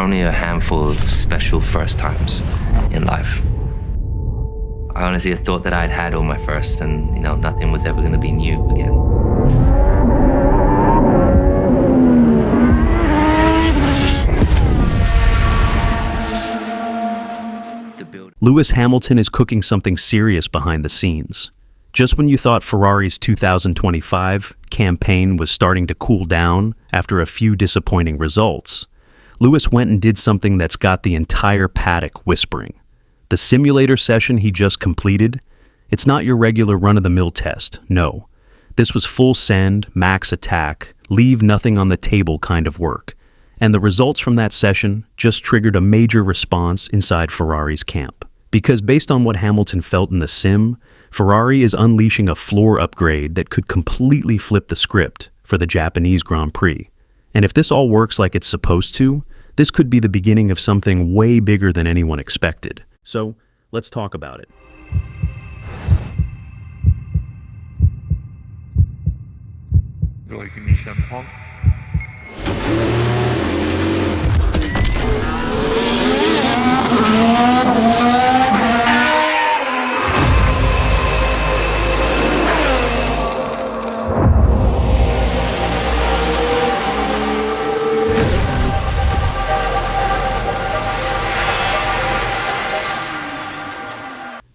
only a handful of special first times in life. I honestly thought that I'd had all my firsts and, nothing was ever going to be new again. Lewis Hamilton is cooking something serious behind the scenes. Just when you thought Ferrari's 2025 campaign was starting to cool down after a few disappointing results, Lewis went and did something that's got the entire paddock whispering. The simulator session he just completed, it's not your regular run-of-the-mill test, no. This was full send, max attack, leave nothing on the table kind of work. And the results from that session just triggered a major response inside Ferrari's camp. Because based on what Hamilton felt in the sim, Ferrari is unleashing a floor upgrade that could completely flip the script for the Japanese Grand Prix. And if this all works like it's supposed to, this could be the beginning of something way bigger than anyone expected. So, let's talk about it.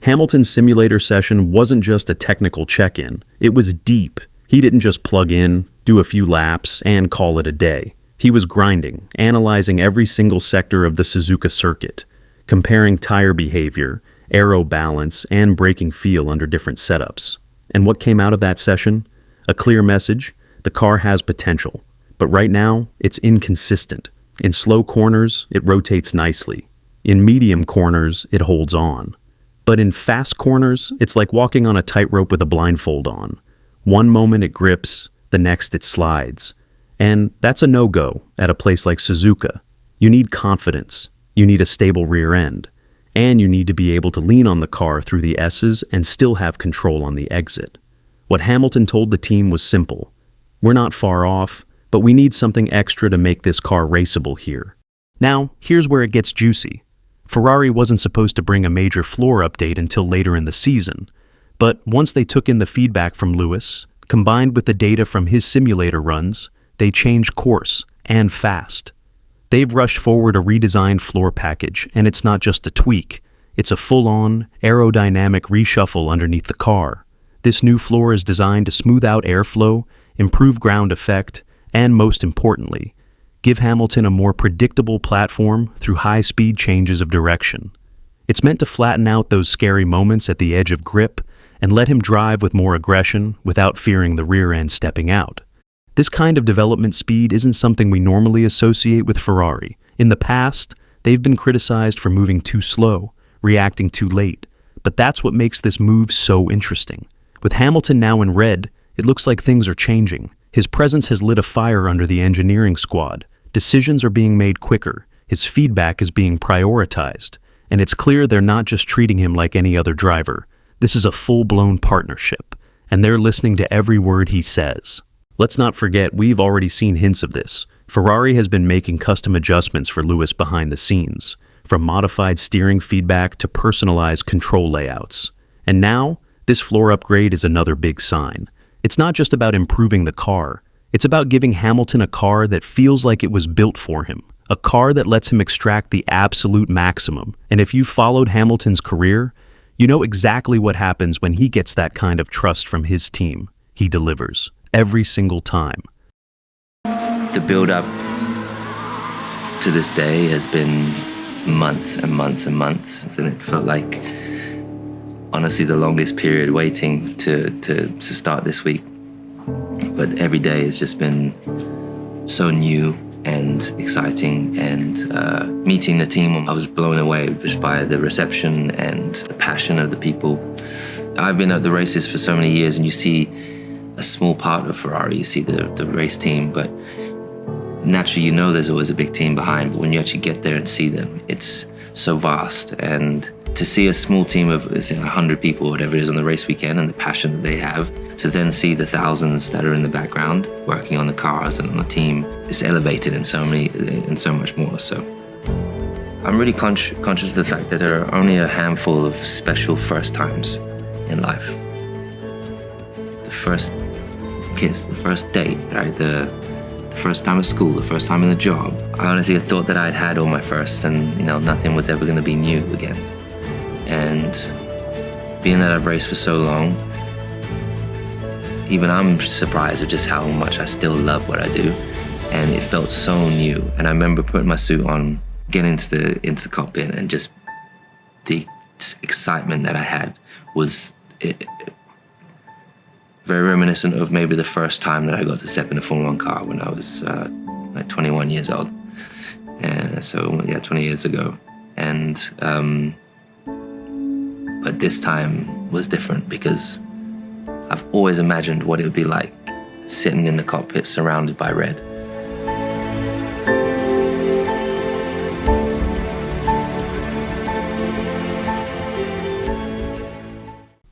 Hamilton's simulator session wasn't just a technical check-in, it was deep. He didn't just plug in, do a few laps, and call it a day. He was grinding, analyzing every single sector of the Suzuka circuit, comparing tire behavior, aero balance, and braking feel under different setups. And what came out of that session? A clear message: the car has potential, but right now, it's inconsistent. In slow corners, it rotates nicely. In medium corners, it holds on. But in fast corners, it's like walking on a tightrope with a blindfold on. One moment it grips, the next it slides. And that's a no-go at a place like Suzuka. You need confidence, you need a stable rear end, and you need to be able to lean on the car through the S's and still have control on the exit. What Hamilton told the team was simple. We're not far off, but we need something extra to make this car raceable here. Now, here's where it gets juicy. Ferrari wasn't supposed to bring a major floor update until later in the season, but once they took in the feedback from Lewis, combined with the data from his simulator runs, they changed course, and fast. They've rushed forward a redesigned floor package, and it's not just a tweak, it's a full-on, aerodynamic reshuffle underneath the car. This new floor is designed to smooth out airflow, improve ground effect, and most importantly, give Hamilton a more predictable platform through high-speed changes of direction. It's meant to flatten out those scary moments at the edge of grip and let him drive with more aggression without fearing the rear end stepping out. This kind of development speed isn't something we normally associate with Ferrari. In the past, they've been criticized for moving too slow, reacting too late, but that's what makes this move so interesting. With Hamilton now in red, it looks like things are changing. His presence has lit a fire under the engineering squad. Decisions are being made quicker, his feedback is being prioritized, and it's clear they're not just treating him like any other driver. This is a full-blown partnership, and they're listening to every word he says. Let's not forget, we've already seen hints of this. Ferrari has been making custom adjustments for Lewis behind the scenes, from modified steering feedback to personalized control layouts. And now, this floor upgrade is another big sign. It's not just about improving the car, it's about giving Hamilton a car that feels like it was built for him, a car that lets him extract the absolute maximum. And if you've followed Hamilton's career, you know exactly what happens when he gets that kind of trust from his team. He delivers, every single time. The build-up to this day has been months and months and months, and it felt like, honestly, the longest period waiting to start this week. But every day has just been so new and exciting, and meeting the team, I was blown away just by the reception and the passion of the people. I've been at the races for so many years, and you see a small part of Ferrari, you see the race team, but naturally you know there's always a big team behind, but when you actually get there and see them, it's so vast. And to see a small team of 100 people, whatever it is, on the race weekend, and the passion that they have, to then see the thousands that are in the background working on the cars and on the team, it's elevated in so much more. So I'm really conscious of the fact that there are only a handful of special first times in life. The first kiss, the first date, right? The first time at school, the first time in the job. I honestly thought that I'd had all my firsts and, nothing was ever going to be new again. And being that I've raced for so long, even I'm surprised at just how much I still love what I do. And it felt so new. And I remember putting my suit on, getting into the cockpit, and just the excitement that I had was very reminiscent of maybe the first time that I got to step in a Formula 1 car when I was like 21 years old. And so, 20 years ago. And but this time was different because I've always imagined what it would be like sitting in the cockpit surrounded by red.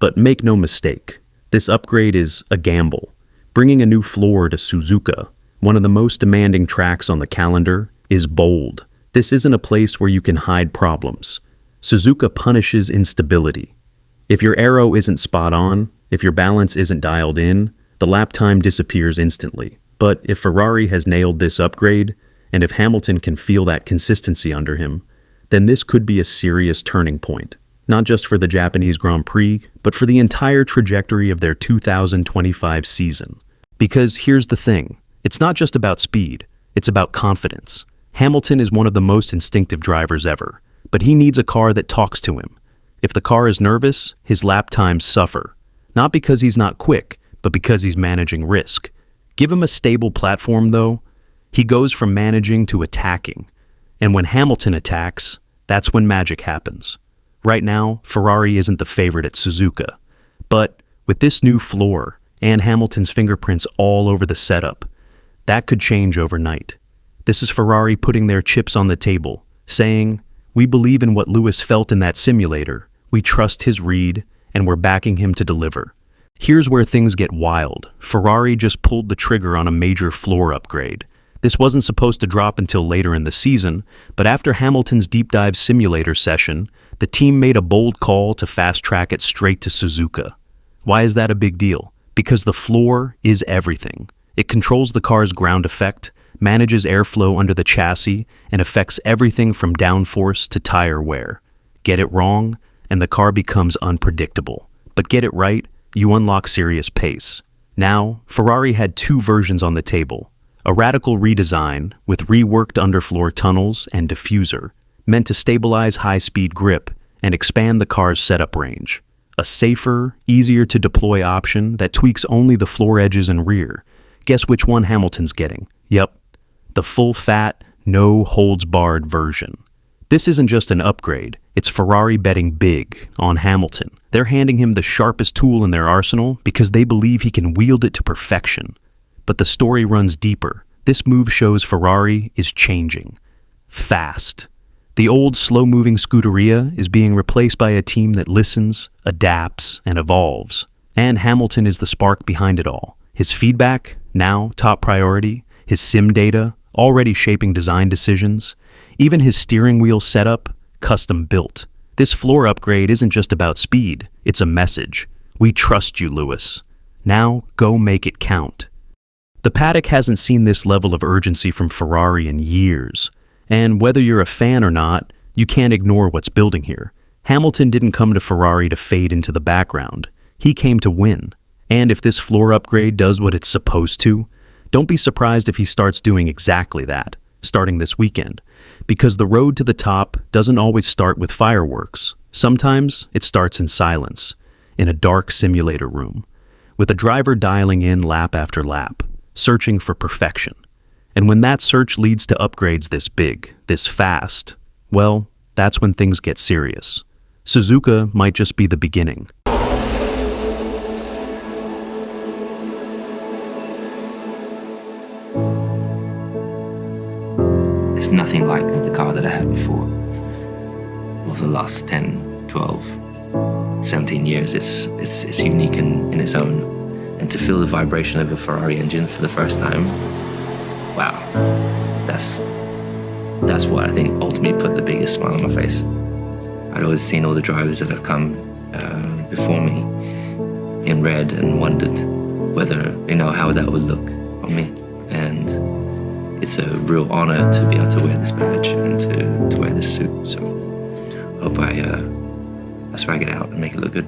But make no mistake, this upgrade is a gamble. Bringing a new floor to Suzuka, one of the most demanding tracks on the calendar, is bold. This isn't a place where you can hide problems. Suzuka punishes instability. If your aero isn't spot on, if your balance isn't dialed in, the lap time disappears instantly. But if Ferrari has nailed this upgrade, and if Hamilton can feel that consistency under him, then this could be a serious turning point. Not just for the Japanese Grand Prix, but for the entire trajectory of their 2025 season. Because here's the thing, it's not just about speed, it's about confidence. Hamilton is one of the most instinctive drivers ever, but he needs a car that talks to him. If the car is nervous, his lap times suffer. Not because he's not quick, but because he's managing risk. Give him a stable platform though, he goes from managing to attacking. And when Hamilton attacks, that's when magic happens. Right now, Ferrari isn't the favorite at Suzuka. But with this new floor and Hamilton's fingerprints all over the setup, that could change overnight. This is Ferrari putting their chips on the table, saying, "We believe in what Lewis felt in that simulator, we trust his read, and we're backing him to deliver." Here's where things get wild. Ferrari just pulled the trigger on a major floor upgrade. This wasn't supposed to drop until later in the season, but after Hamilton's deep dive simulator session, the team made a bold call to fast-track it straight to Suzuka. Why is that a big deal? Because the floor is everything. It controls the car's ground effect, manages airflow under the chassis, and affects everything from downforce to tire wear. Get it wrong, and the car becomes unpredictable. But get it right, you unlock serious pace. Now, Ferrari had two versions on the table. A radical redesign with reworked underfloor tunnels and diffuser, meant to stabilize high-speed grip and expand the car's setup range. A safer, easier-to-deploy option that tweaks only the floor edges and rear. Guess which one Hamilton's getting? Yep, the full-fat, no-holds-barred version. This isn't just an upgrade, it's Ferrari betting big on Hamilton. They're handing him the sharpest tool in their arsenal because they believe he can wield it to perfection. But the story runs deeper. This move shows Ferrari is changing. Fast. The old, slow-moving Scuderia is being replaced by a team that listens, adapts, and evolves. And Hamilton is the spark behind it all. His feedback, now top priority. His sim data, already shaping design decisions. Even his steering wheel setup, custom built. This floor upgrade isn't just about speed, it's a message. We trust you, Lewis. Now, go make it count. The paddock hasn't seen this level of urgency from Ferrari in years. And whether you're a fan or not, you can't ignore what's building here. Hamilton didn't come to Ferrari to fade into the background. He came to win. And if this floor upgrade does what it's supposed to, don't be surprised if he starts doing exactly that, starting this weekend. Because the road to the top doesn't always start with fireworks. Sometimes it starts in silence, in a dark simulator room, with a driver dialing in lap after lap, searching for perfection. And when that search leads to upgrades this big, this fast, well, that's when things get serious. Suzuka might just be the beginning. It's nothing like the car that I had before. Over the last 10, 12, 17 years, it's unique in its own. And to feel the vibration of a Ferrari engine for the first time, wow, that's that's what I think ultimately put the biggest smile on my face. I'd always seen all the drivers that have come before me in red and wondered whether, how that would look on me. And it's a real honor to be able to wear this badge and to wear this suit. So I hope I swag it out and make it look good.